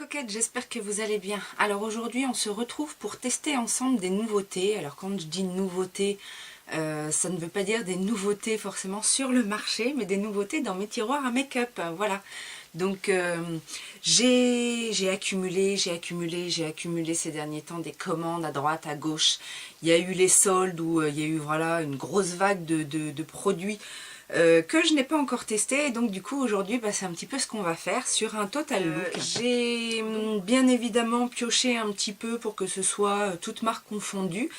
coquettes, j'espère que vous allez bien. Alors aujourd'hui on se retrouve pour tester ensemble des nouveautés. Alors quand je dis nouveautés, ça ne veut pas dire des nouveautés forcément sur le marché, mais des nouveautés dans mes tiroirs à make-up, voilà. Donc j'ai accumulé ces derniers temps des commandes à droite, à gauche. Il y a eu les soldes où il y a eu voilà, une grosse vague de produits que je n'ai pas encore testé, et donc du coup aujourd'hui bah, c'est un petit peu ce qu'on va faire sur un total look. J'ai bien évidemment pioché un petit peu pour que ce soit toutes marques confondues,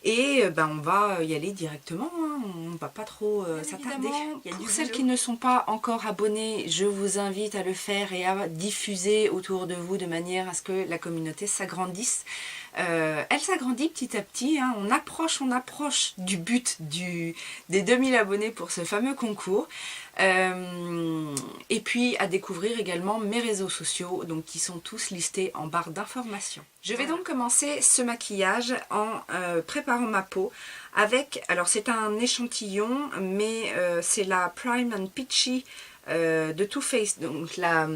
et bah, on va y aller directement, hein. On va pas trop s'attarder. Pour celles qui ne sont pas encore abonnées, je vous invite à le faire et à diffuser autour de vous de manière à ce que la communauté s'agrandisse. Elle s'agrandit petit à petit, hein. On approche du but des 2000 abonnés pour ce fameux concours. Et puis à découvrir également mes réseaux sociaux, donc qui sont tous listés en barre d'informations. Je vais donc commencer ce maquillage en préparant ma peau avec, alors c'est un échantillon, mais c'est la Prime and Peachy de Too Faced, donc la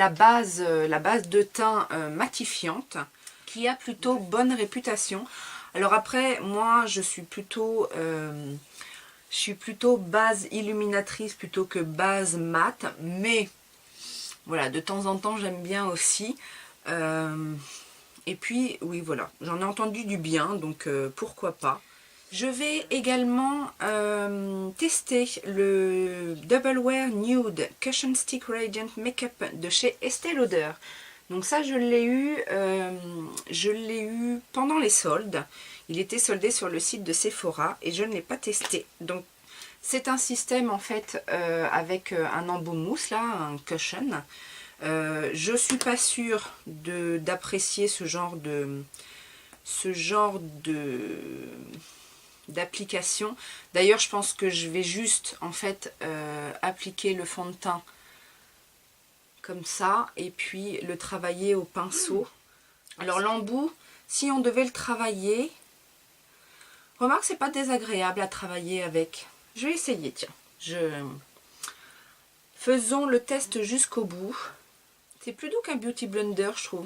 base de teint matifiante, qui a plutôt bonne réputation. Alors après, moi je suis plutôt base illuminatrice plutôt que base mat, mais voilà, de temps en temps j'aime bien aussi. Et puis oui, voilà, j'en ai entendu du bien, donc pourquoi pas. Je vais également tester le Double Wear Nude Cushion Stick Radiant Makeup de chez Estée Lauder. Donc ça je l'ai eu pendant les soldes. Il était soldé sur le site de Sephora et je ne l'ai pas testé. Donc c'est un système en fait avec un embout mousse là, un cushion. Je suis pas sûre d'apprécier ce genre d'application. D'ailleurs je pense que je vais juste en fait appliquer le fond de teint comme ça et puis le travailler au pinceau. Alors l'embout, si on devait le travailler, remarque, c'est pas désagréable à travailler avec. Je vais essayer, tiens. Faisons le test jusqu'au bout. C'est plus doux qu'un Beauty Blender, je trouve.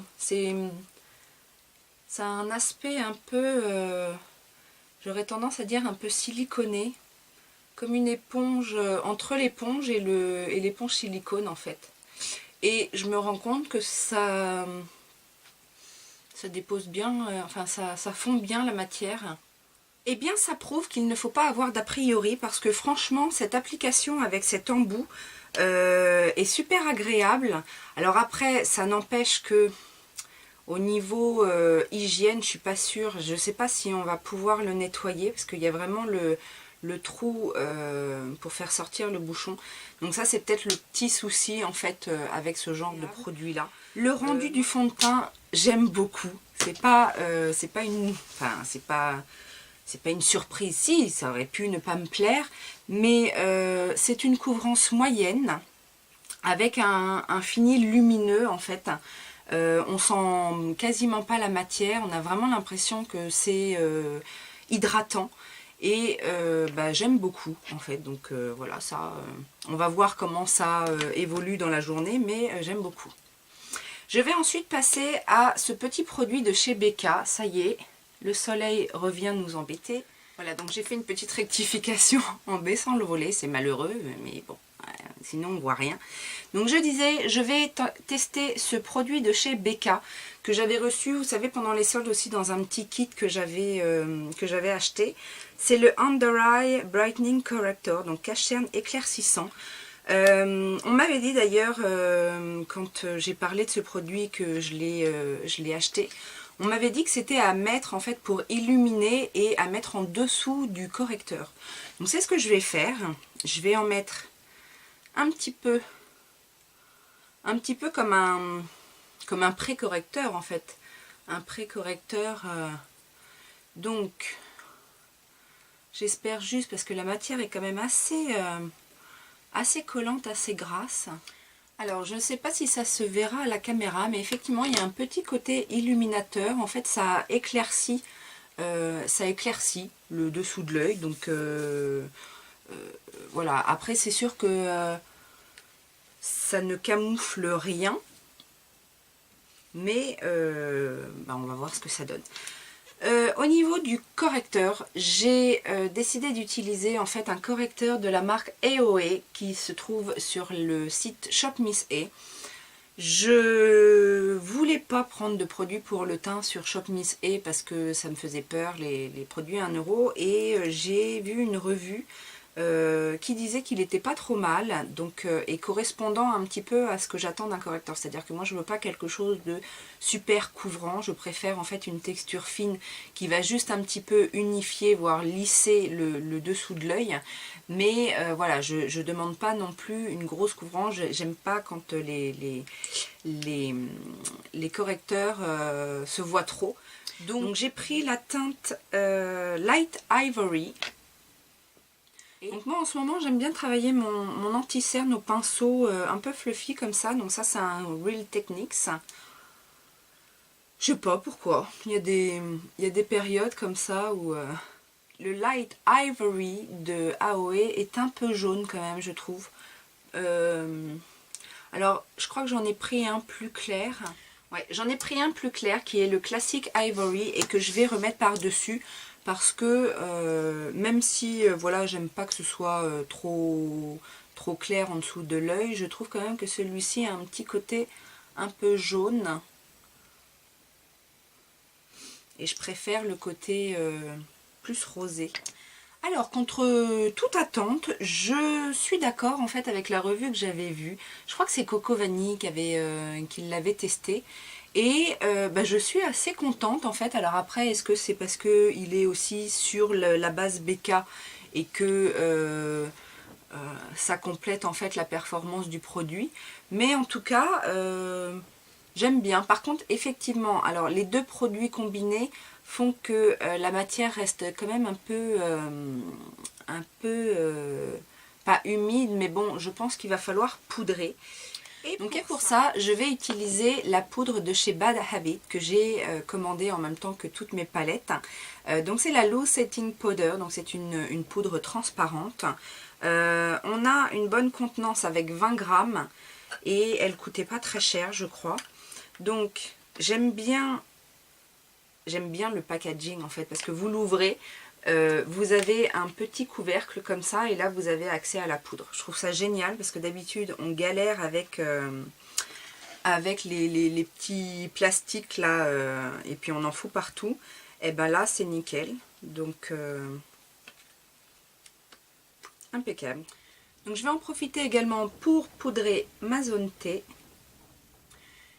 Ça a un aspect un peu, j'aurais tendance à dire un peu siliconé, comme une éponge, entre l'éponge et l'éponge silicone en fait. Et je me rends compte que ça dépose bien, enfin ça fond bien la matière. Eh bien ça prouve qu'il ne faut pas avoir d'a priori, parce que franchement cette application avec cet embout est super agréable. Alors après ça n'empêche que au niveau hygiène je suis pas sûre, je sais pas si on va pouvoir le nettoyer parce qu'il y a vraiment le trou pour faire sortir le bouchon. Donc ça c'est peut-être le petit souci en fait avec ce genre de produit là. Le rendu du fond de teint j'aime beaucoup. C'est pas une surprise, si, ça aurait pu ne pas me plaire, mais c'est une couvrance moyenne avec un fini lumineux en fait. On sent quasiment pas la matière, on a vraiment l'impression que c'est hydratant. Et bah, j'aime beaucoup en fait, donc voilà, ça, on va voir comment ça évolue dans la journée, mais j'aime beaucoup. Je vais ensuite passer à ce petit produit de chez Becca. Ça y est, le soleil revient nous embêter. Voilà, donc j'ai fait une petite rectification en baissant le volet, c'est malheureux, mais bon, sinon on voit rien. Donc je disais, je vais tester ce produit de chez Becca que j'avais reçu, vous savez, pendant les soldes aussi dans un petit kit que j'avais acheté. C'est le Under Eye Brightening Corrector, donc cache-cerne éclaircissant. On m'avait dit d'ailleurs, quand j'ai parlé de ce produit que je l'ai acheté, on m'avait dit que c'était à mettre en fait pour illuminer et à mettre en dessous du correcteur. Donc c'est ce que je vais faire. Je vais en mettre un petit peu comme un pré-correcteur en fait. Un pré-correcteur. Donc j'espère juste, parce que la matière est quand même assez collante, assez grasse. Alors je ne sais pas si ça se verra à la caméra, mais effectivement il y a un petit côté illuminateur. En fait ça éclaircit le dessous de l'œil. Donc voilà, après c'est sûr que ça ne camoufle rien. mais on va voir ce que ça donne. Au niveau du correcteur, j'ai décidé d'utiliser en fait un correcteur de la marque AOA qui se trouve sur le site Shop Miss A. Je voulais pas prendre de produits pour le teint sur Shop Miss A parce que ça me faisait peur, les produits à 1 euro, et j'ai vu une revue qui disait qu'il n'était pas trop mal, donc, et correspondant un petit peu à ce que j'attends d'un correcteur. C'est-à-dire que moi je veux pas quelque chose de super couvrant, je préfère en fait une texture fine qui va juste un petit peu unifier, voire lisser le dessous de l'œil. Mais voilà, je demande pas non plus une grosse couvrance, j'aime pas quand les correcteurs se voient trop. Donc j'ai pris la teinte Light Ivory. Donc moi en ce moment j'aime bien travailler mon anti-cerne au pinceau un peu fluffy comme ça. Donc ça c'est un Real Techniques. Je sais pas pourquoi. Il y a des périodes comme ça où le Light Ivory de AOA est un peu jaune quand même, je trouve. Alors je crois que j'en ai pris un plus clair. Ouais, j'en ai pris un plus clair qui est le classique Ivory et que je vais remettre par-dessus. Parce que même si voilà, j'aime pas que ce soit trop clair en dessous de l'œil, je trouve quand même que celui-ci a un petit côté un peu jaune. Et je préfère le côté plus rosé. Alors, contre toute attente, je suis d'accord en fait avec la revue que j'avais vue. Je crois que c'est Coco Vanille qui l'avait testé. Et je suis assez contente en fait. Alors après, est-ce que c'est parce qu'il est aussi sur la base BK et que ça complète en fait la performance du produit? Mais en tout cas, j'aime bien. Par contre, effectivement, alors les deux produits combinés font que la matière reste quand même un peu pas humide, mais bon, je pense qu'il va falloir poudrer. Et pour ça, je vais utiliser la poudre de chez Bad Habit que j'ai commandée en même temps que toutes mes palettes. Donc c'est la Loose Setting Powder, donc c'est une poudre transparente. On a une bonne contenance avec 20 grammes et elle coûtait pas très cher, je crois. Donc j'aime bien le packaging en fait, parce que vous l'ouvrez, vous avez un petit couvercle comme ça et là vous avez accès à la poudre. Je trouve ça génial parce que d'habitude on galère avec les petits plastiques là et puis on en fout partout. Et ben là c'est nickel, donc impeccable. Donc je vais en profiter également pour poudrer ma zone T.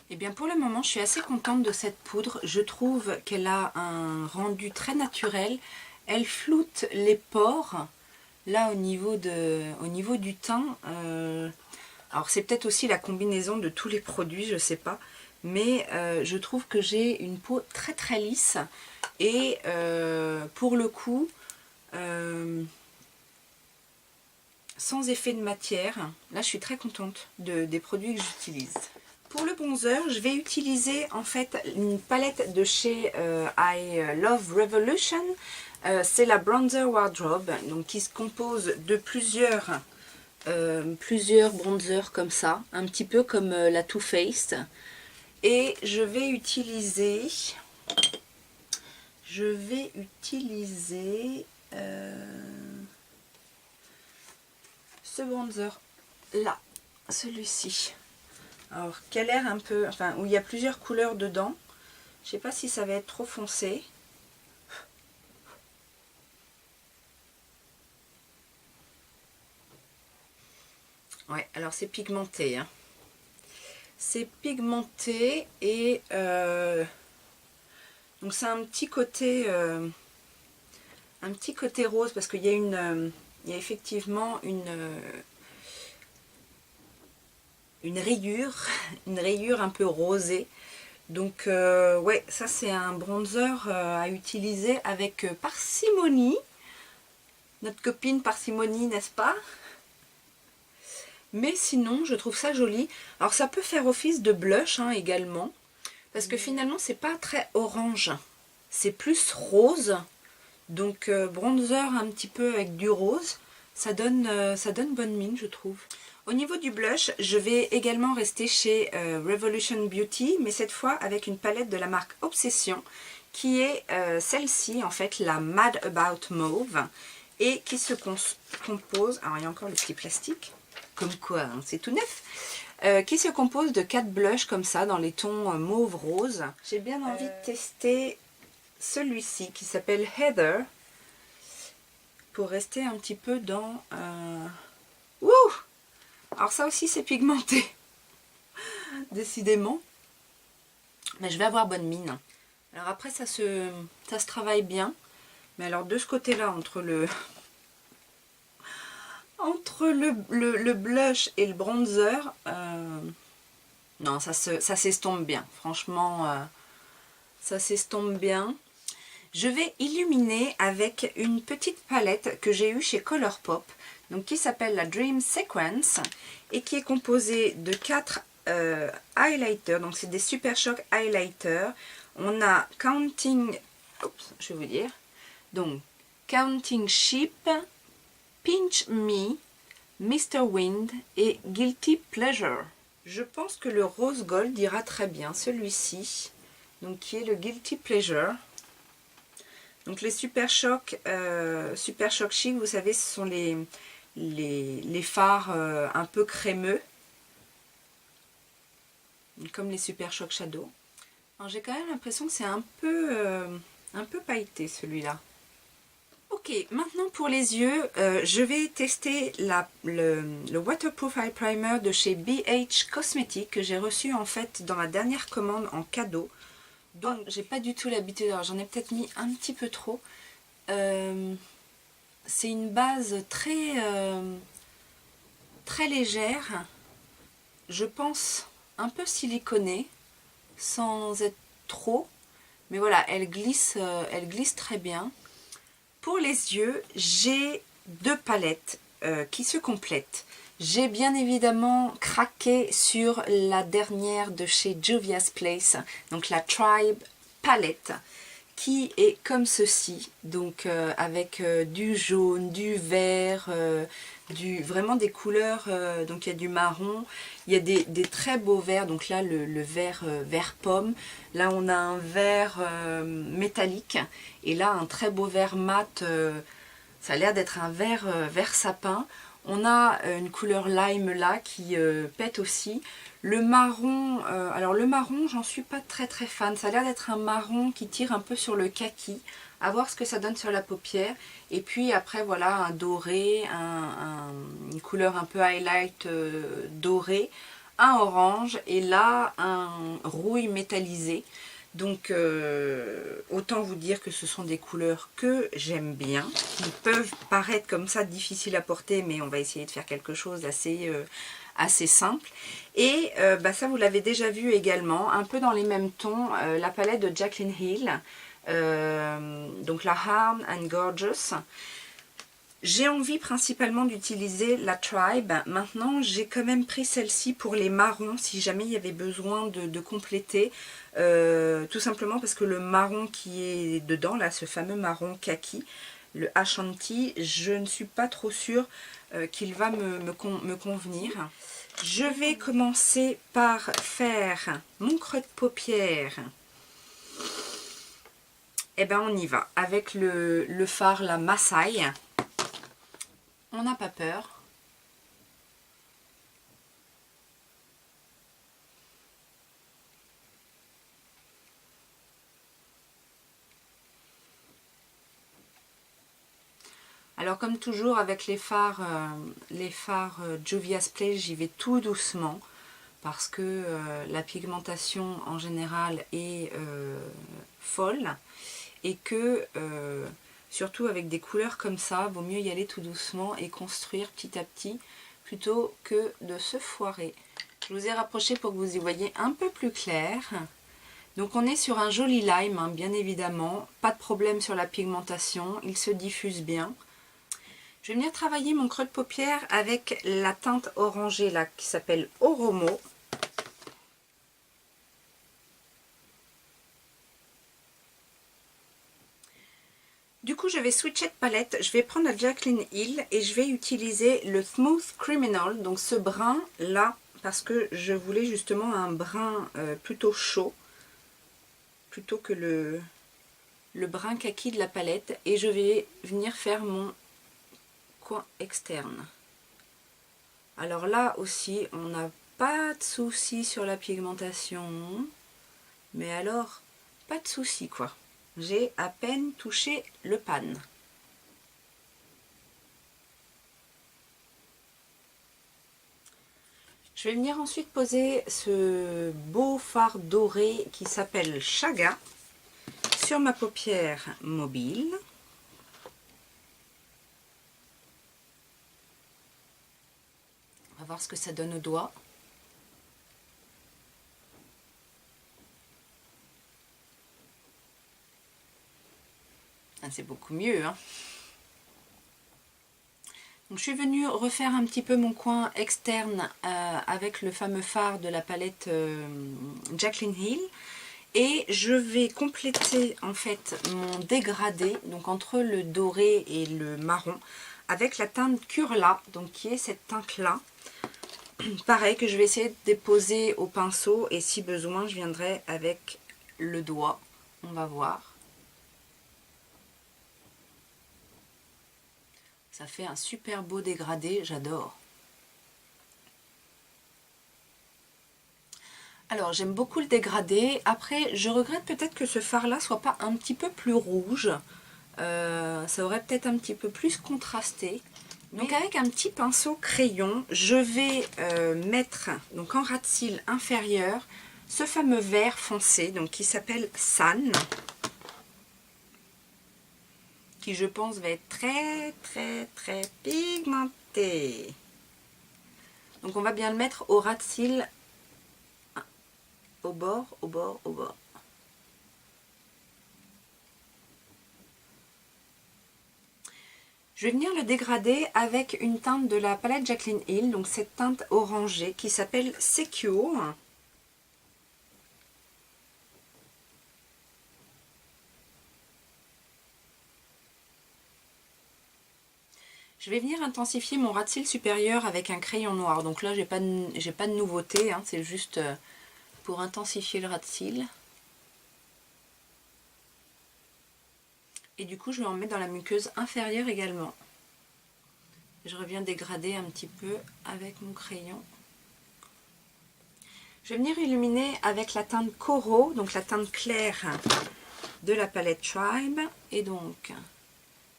Et bien pour le moment je suis assez contente de cette poudre. Je trouve qu'elle a un rendu très naturel. Elle floute les pores là au niveau du teint. Alors c'est peut-être aussi la combinaison de tous les produits, je sais pas. Mais je trouve que j'ai une peau très très lisse. Et pour le coup, sans effet de matière. Là je suis très contente des produits que j'utilise. Pour le bronzer, je vais utiliser en fait une palette de chez I Love Revolution. C'est la Bronzer Wardrobe, donc qui se compose de plusieurs bronzers comme ça, un petit peu comme la Too Faced. Et je vais utiliser ce bronzer là, celui-ci. Alors, qui a l'air un peu, enfin, où il y a plusieurs couleurs dedans. Je sais pas si ça va être trop foncé. Ouais, alors c'est pigmenté, hein. C'est pigmenté et donc c'est un petit côté rose parce qu'il y a il y a effectivement une rayure un peu rosée. Donc ouais, ça c'est un bronzer à utiliser avec parcimonie. Notre copine parcimonie, n'est-ce pas? Mais sinon, je trouve ça joli. Alors ça peut faire office de blush hein, également. Parce que finalement, c'est pas très orange. C'est plus rose. Donc bronzer un petit peu avec du rose. ça donne bonne mine, je trouve. Au niveau du blush, je vais également rester chez Revolution Beauty, mais cette fois avec une palette de la marque Obsession, qui est celle-ci, en fait, la Mad About Mauve, et qui se compose, alors il y a encore le petit plastique, comme quoi, hein, c'est tout neuf, qui se compose de 4 blushs comme ça, dans les tons mauve-rose. J'ai bien envie de tester celui-ci, qui s'appelle Heather, pour rester un petit peu dans... Wouh! Alors ça aussi c'est pigmenté, décidément. Mais je vais avoir bonne mine. Alors après ça se travaille bien. Mais alors de ce côté-là, entre le blush et le bronzer, non, ça s'estompe bien. Franchement, ça s'estompe bien. Je vais illuminer avec une petite palette que j'ai eue chez Colourpop, donc qui s'appelle la Dream Sequence et qui est composée de 4 highlighters. Donc c'est des Super Shock highlighters. On a Counting, oups, je vais vous dire. Donc Counting Sheep, Pinch Me, Mr. Wind et Guilty Pleasure. Je pense que le rose gold ira très bien, celui-ci, donc qui est le Guilty Pleasure. Donc les Super Shock Chic, vous savez, ce sont les fards un peu crémeux, comme les Super Shock Shadow. Alors j'ai quand même l'impression que c'est un peu pailleté celui-là. Ok, maintenant pour les yeux, je vais tester le Waterproof Eye Primer de chez BH Cosmetics que j'ai reçu en fait dans ma dernière commande en cadeau. Donc j'ai pas du tout l'habitude, alors j'en ai peut-être mis un petit peu trop. C'est une base très légère, je pense un peu siliconée, sans être trop. Mais voilà, elle glisse très bien. Pour les yeux, j'ai 2 palettes qui se complètent. J'ai bien évidemment craqué sur la dernière de chez Juvia's Place, donc la Tribe Palette, qui est comme ceci, donc avec du jaune, du vert, vraiment des couleurs, donc il y a du marron, il y a des très beaux verts, donc là le vert vert pomme, là on a un vert métallique, et là un très beau vert mat, ça a l'air d'être un vert vert sapin. On a une couleur lime là qui pète aussi. Le marron, alors le marron, j'en suis pas très fan. Ça a l'air d'être un marron qui tire un peu sur le kaki. À voir ce que ça donne sur la paupière. Et puis après, voilà, un doré, une couleur un peu highlight doré, un orange et là, un rouille métallisé. Donc, autant vous dire que ce sont des couleurs que j'aime bien, qui peuvent paraître comme ça difficiles à porter, mais on va essayer de faire quelque chose d'assez simple. Et ça, vous l'avez déjà vu également, un peu dans les mêmes tons, la palette de Jaclyn Hill, donc la Harm and Gorgeous. J'ai envie principalement d'utiliser la Tribe. Maintenant, j'ai quand même pris celle-ci pour les marrons, si jamais il y avait besoin de compléter. Tout simplement parce que le marron qui est dedans, là, ce fameux marron kaki, le Ashanti, je ne suis pas trop sûre qu'il va me convenir. Je vais commencer par faire mon creux de paupière. Et ben on y va, avec le fard, la Masai. On n'a pas peur. Alors comme toujours avec les fards Juvia's Place, j'y vais tout doucement parce que la pigmentation en général est folle et que surtout avec des couleurs comme ça, vaut mieux y aller tout doucement et construire petit à petit plutôt que de se foirer. Je vous ai rapproché pour que vous y voyez un peu plus clair. Donc on est sur un joli lime, hein, bien évidemment, pas de problème sur la pigmentation, il se diffuse bien. Je vais venir travailler mon creux de paupière avec la teinte orangée là qui s'appelle Oromo. Du coup, je j'avais switché de palette, je vais prendre la Jaclyn Hill et je vais utiliser le Smooth Criminal, donc ce brun là, parce que je voulais justement un brun plutôt chaud, plutôt que le brun kaki de la palette. Et je vais venir faire mon coin externe. Alors là aussi, on n'a pas de souci sur la pigmentation, mais alors, pas de souci quoi. J'ai à peine touché le pan. Je vais venir ensuite poser ce beau fard doré qui s'appelle Chaga sur ma paupière mobile. On va voir ce que ça donne au doigt. Ah, c'est beaucoup mieux, hein. Donc, je suis venue refaire un petit peu mon coin externe avec le fameux fard de la palette Jaclyn Hill. Et je vais compléter en fait mon dégradé, donc entre le doré et le marron, avec la teinte Curla, donc qui est cette teinte là. Pareil, que je vais essayer de déposer au pinceau, et si besoin je viendrai avec le doigt. On va voir. Ça fait un super beau dégradé, j'adore. Alors j'aime beaucoup le dégradé. Après je regrette peut-être que ce fard là soit pas un petit peu plus rouge. Ça aurait peut-être un petit peu plus contrasté. Donc avec un petit pinceau crayon, je vais mettre donc en ras de cils inférieur ce fameux vert foncé, donc qui s'appelle San, qui je pense va être très pigmenté. Donc on va bien le mettre au ras de cils, au bord. Je vais venir le dégrader avec une teinte de la palette Jaclyn Hill, donc cette teinte orangée qui s'appelle Secure. Je vais venir intensifier mon ras de cils supérieur avec un crayon noir. Donc là, j'ai pas de nouveauté, hein, c'est juste pour intensifier le ras de cils. Et du coup, je vais en mettre dans la muqueuse inférieure également. Je reviens dégrader un petit peu avec mon crayon. Je vais venir illuminer avec la teinte Coro, donc la teinte claire de la palette Tribe. Et donc,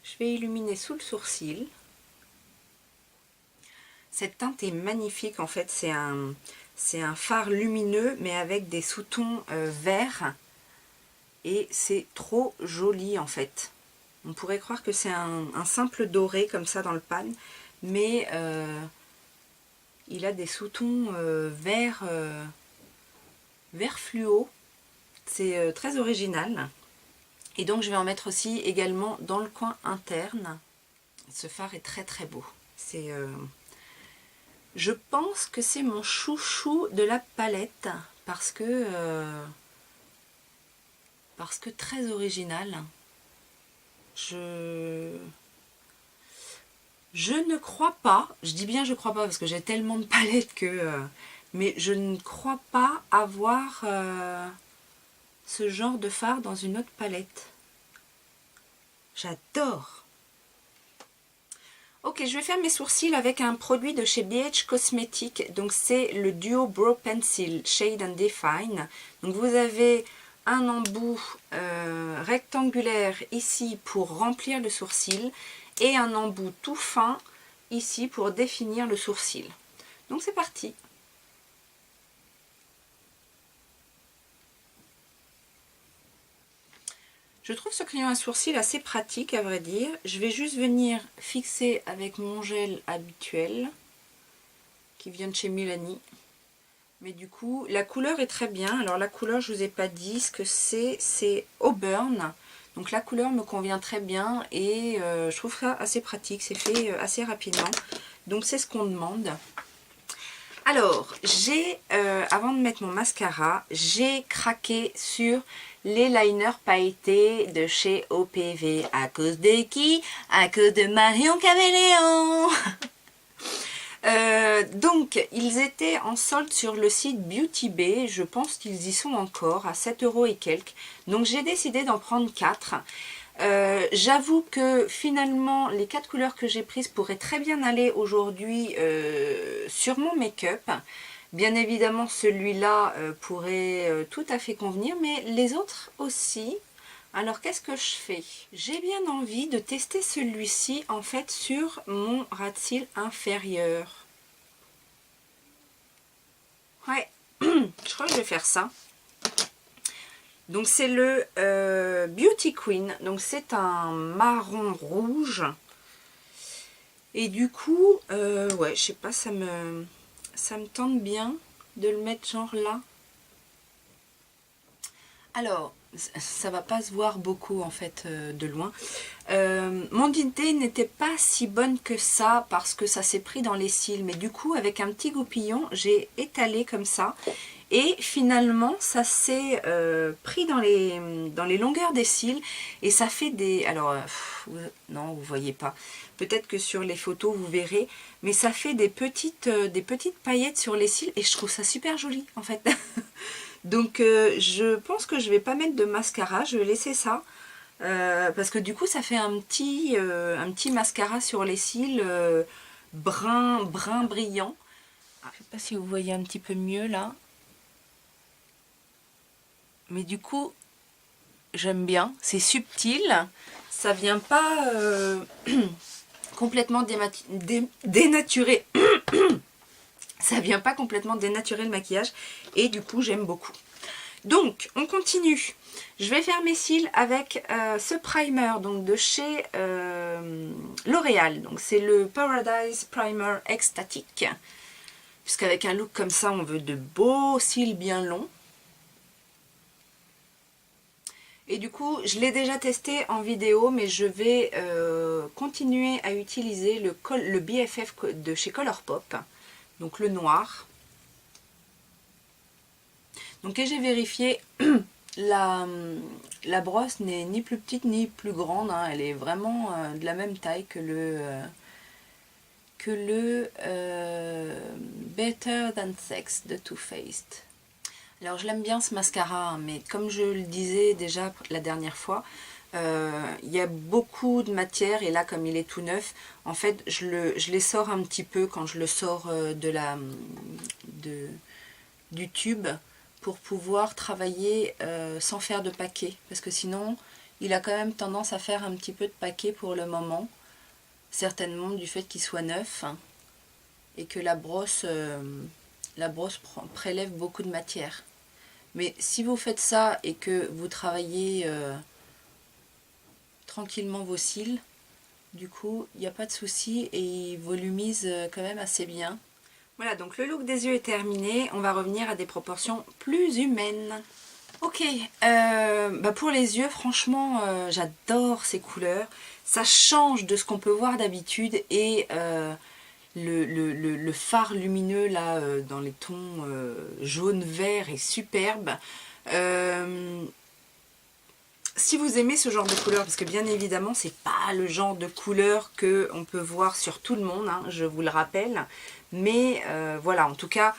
je vais illuminer sous le sourcil. Cette teinte est magnifique, en fait, c'est un fard lumineux, mais avec des sous-tons verts. Et c'est trop joli, en fait. On pourrait croire que c'est un simple doré, comme ça, dans le pan. Mais il a des sous-tons vert fluo. C'est très original. Et donc, je vais en mettre aussi également dans le coin interne. Ce fard est très beau. C'est... je pense que c'est mon chouchou de la palette parce que très original. Je ne crois pas, je dis bien je crois pas parce que j'ai tellement de palettes que... mais je ne crois pas avoir ce genre de fard dans une autre palette. J'adore! Ok, je vais faire mes sourcils avec un produit de chez BH Cosmetics. Donc c'est le Duo Brow Pencil Shade and Define. Donc vous avez un embout rectangulaire ici pour remplir le sourcil et un embout tout fin ici pour définir le sourcil. Donc c'est parti. Je trouve ce crayon à sourcils assez pratique, à vrai dire. Je vais juste venir fixer avec mon gel habituel qui vient de chez Milani. Mais du coup, la couleur est très bien. Alors la couleur, je ne vous ai pas dit ce que c'est Auburn. Donc la couleur me convient très bien et je trouve ça assez pratique. C'est fait assez rapidement. Donc c'est ce qu'on demande. Alors, avant de mettre mon mascara, j'ai craqué sur les liners pailletés de chez OPV. À cause de qui? À cause de Marion Caméléon. Donc, ils étaient en solde sur le site Beauty Bay. Je pense qu'ils y sont encore à 7 € et quelques. Donc, j'ai décidé d'en prendre 4. J'avoue que finalement les 4 couleurs que j'ai prises pourraient très bien aller aujourd'hui sur mon make-up. Bien évidemment celui-là pourrait tout à fait convenir, mais les autres aussi. Alors qu'est-ce que je fais? J'ai bien envie de tester celui-ci en fait sur mon ras de cils inférieur. Ouais, je crois que je vais faire ça. Donc c'est le Beauty Queen, donc c'est un marron rouge. Et du coup, ouais, je sais pas, ça me tente bien de le mettre genre là. Alors, ça va pas se voir beaucoup en fait de loin. Mon idée n'était pas si bonne que ça parce que ça s'est pris dans les cils. Mais du coup, avec un petit goupillon, j'ai étalé comme ça. Et finalement, ça s'est pris dans les longueurs des cils. Et ça fait des... Alors, non, vous voyez pas. Peut-être que sur les photos, vous verrez. Mais ça fait des petites paillettes sur les cils. Et je trouve ça super joli, en fait. Donc, je pense que je vais pas mettre de mascara. Je vais laisser ça. Parce que du coup, ça fait un petit mascara sur les cils brun brillant. Je sais pas si vous voyez un petit peu mieux, là. Mais du coup, j'aime bien, c'est subtil, ça vient pas complètement dénaturer, ça vient pas complètement dénaturer le maquillage, et du coup j'aime beaucoup. Donc on continue, je vais faire mes cils avec ce primer donc de chez L'Oréal, donc c'est le Paradise Primer Ecstatic, puisqu'avec un look comme ça on veut de beaux cils bien longs. Et du coup, je l'ai déjà testé en vidéo, mais je vais continuer à utiliser le BFF de chez Colourpop, donc le noir. Donc, et j'ai vérifié, la brosse n'est ni plus petite ni plus grande, hein, elle est vraiment de la même taille que le Better Than Sex de Too Faced. Alors je l'aime bien ce mascara, hein, mais comme je le disais déjà la dernière fois, il y a beaucoup de matière et là comme il est tout neuf, en fait je les sors un petit peu quand je le sors du tube pour pouvoir travailler sans faire de paquet. Parce que sinon il a quand même tendance à faire un petit peu de paquet pour le moment, certainement du fait qu'il soit neuf hein, et que la brosse prélève beaucoup de matière. Mais si vous faites ça et que vous travaillez tranquillement vos cils, du coup, il n'y a pas de souci et il volumise quand même assez bien. Voilà, donc le look des yeux est terminé. On va revenir à des proportions plus humaines. Ok, pour les yeux, franchement, j'adore ces couleurs. Ça change de ce qu'on peut voir d'habitude et... Le fard lumineux là dans les tons jaune vert est superbe. Si vous aimez ce genre de couleur, parce que bien évidemment c'est pas le genre de couleur que on peut voir sur tout le monde, hein, je vous le rappelle, mais voilà, en tout cas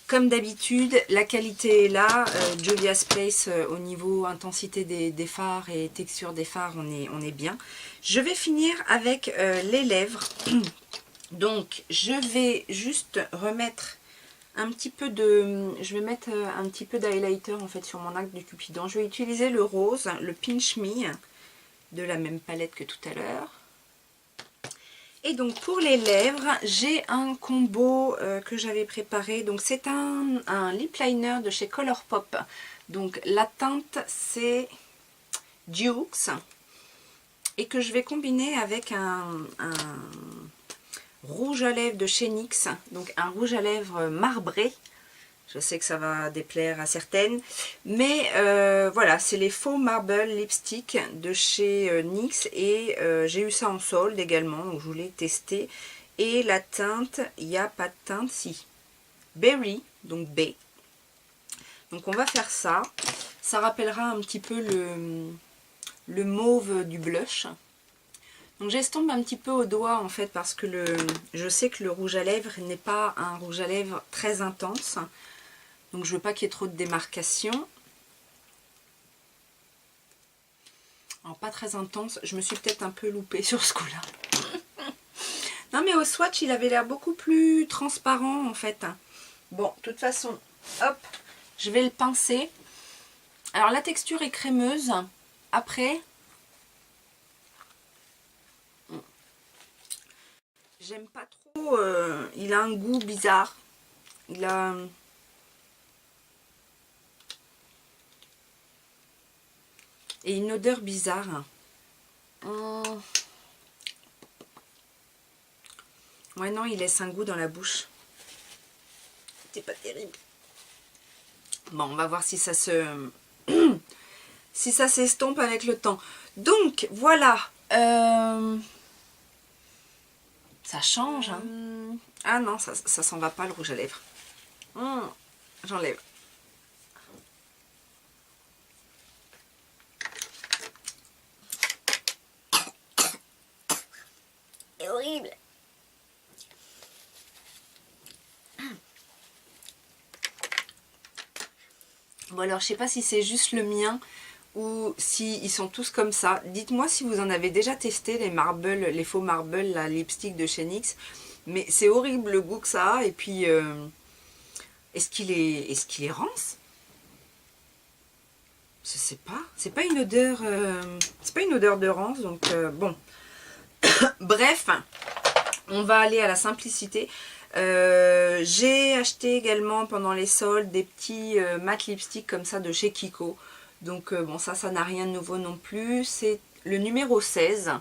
comme d'habitude la qualité est là. Juvia's Place au niveau intensité des fards et texture des fards, on est bien. Je vais finir avec les lèvres. Donc, je vais juste remettre un petit peu de... Je vais mettre un petit peu d'highlighter en fait sur mon arc du Cupidon. Je vais utiliser le rose, le Pinch Me, de la même palette que tout à l'heure. Et donc, pour les lèvres, j'ai un combo que j'avais préparé. Donc, c'est un lip liner de chez Colourpop. Donc, la teinte, c'est Dukes. Et que je vais combiner avec un rouge à lèvres de chez NYX, donc un rouge à lèvres marbré. Je sais que ça va déplaire à certaines, mais voilà, c'est les faux marble lipstick de chez NYX et j'ai eu ça en solde également, donc je voulais tester. Et la teinte, il n'y a pas de teinte, si. Berry, donc B. Donc on va faire ça. Ça rappellera un petit peu le mauve du blush. Donc j'estompe un petit peu au doigt en fait parce que je sais que le rouge à lèvres n'est pas un rouge à lèvres très intense. Donc je veux pas qu'il y ait trop de démarcation. Alors pas très intense, je me suis peut-être un peu loupée sur ce coup-là. Non mais au swatch il avait l'air beaucoup plus transparent en fait. Bon, de toute façon, hop, je vais le pincer. Alors la texture est crémeuse. Après, j'aime pas trop, il a un goût bizarre. Il a... Et une odeur bizarre. Ouais, non, il laisse un goût dans la bouche. C'est pas terrible. Bon, on va voir si ça se... si ça s'estompe avec le temps. Donc, voilà. Ça change. Hein. Ah non, ça s'en va pas le rouge à lèvres. J'enlève. C'est horrible. Bon alors, je sais pas si c'est juste le mien ou si ils sont tous comme ça. Dites-moi si vous en avez déjà testé les marbles, les faux marbles, la lipstick de chez NYX. Mais c'est horrible le goût que ça a. Et puis, est-ce qu'il est rance? Je sais pas. C'est pas une odeur, c'est pas une odeur de rance. Donc bon. Bref, on va aller à la simplicité. J'ai acheté également pendant les soldes des petits matte lipstick comme ça de chez Kiko. Donc bon, ça n'a rien de nouveau non plus. C'est le numéro 16.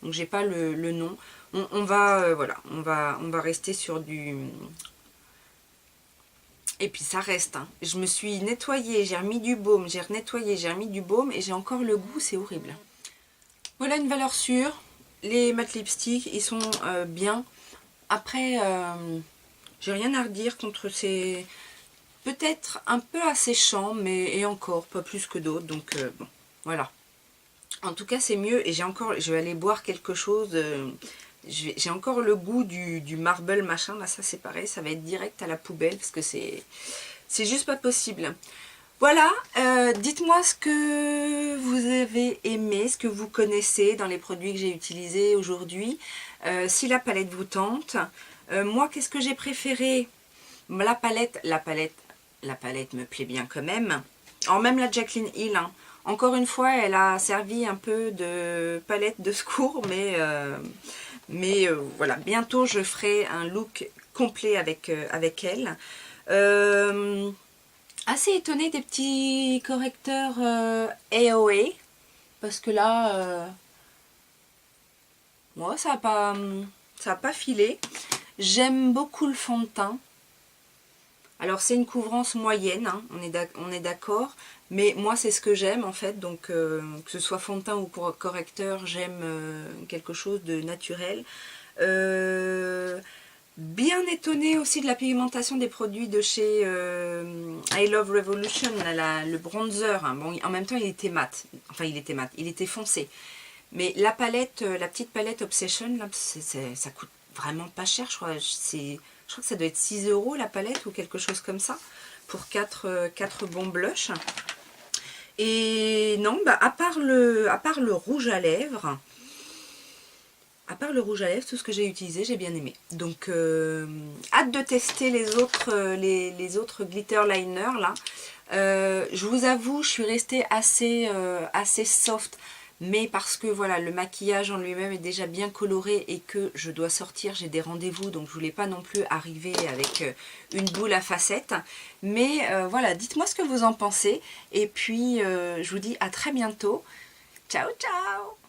Donc j'ai pas le nom. On va voilà, on va rester sur du... Et puis ça reste. Hein. Je me suis nettoyée, j'ai remis du baume, j'ai nettoyé, j'ai remis du baume et j'ai encore le goût, c'est horrible. Voilà une valeur sûre. Les matte lipstick, ils sont bien. Après, j'ai rien à redire contre ces... Peut-être un peu asséchant, mais et encore, pas plus que d'autres. Donc bon, voilà. En tout cas, c'est mieux. Et je vais aller boire quelque chose. J'ai encore le goût du marble machin. Là, ça c'est pareil. Ça va être direct à la poubelle parce que c'est juste pas possible. Voilà, dites-moi ce que vous avez aimé, ce que vous connaissez dans les produits que j'ai utilisés aujourd'hui. Si la palette vous tente. Moi, qu'est-ce que j'ai préféré? La palette me plaît bien quand même. Alors même la Jaclyn Hill, hein. Encore une fois, elle a servi un peu de palette de secours, mais voilà, bientôt je ferai un look complet avec elle. Assez étonnée des petits correcteurs AOA, parce que là, moi ça a pas filé. J'aime beaucoup le fond de teint. Alors c'est une couvrance moyenne, hein, on est d'accord, mais moi c'est ce que j'aime en fait, donc que ce soit fond de teint ou correcteur, j'aime quelque chose de naturel. Bien étonnée aussi de la pigmentation des produits de chez I Love Revolution, le bronzer, hein. Bon, en même temps il était mat, enfin il était foncé. Mais la palette, la petite palette Obsession, là, ça coûte vraiment pas cher, je crois que ça doit être 6 € la palette ou quelque chose comme ça, pour 4 bons blushs. Et non, bah, à part le rouge à lèvres, tout ce que j'ai utilisé, j'ai bien aimé. Donc, hâte de tester les autres glitter liners là. Je vous avoue, je suis restée assez soft. Mais parce que voilà, le maquillage en lui-même est déjà bien coloré et que je dois sortir, j'ai des rendez-vous, donc je voulais pas non plus arriver avec une boule à facettes. Mais voilà, dites-moi ce que vous en pensez. Et puis, je vous dis à très bientôt. Ciao, ciao!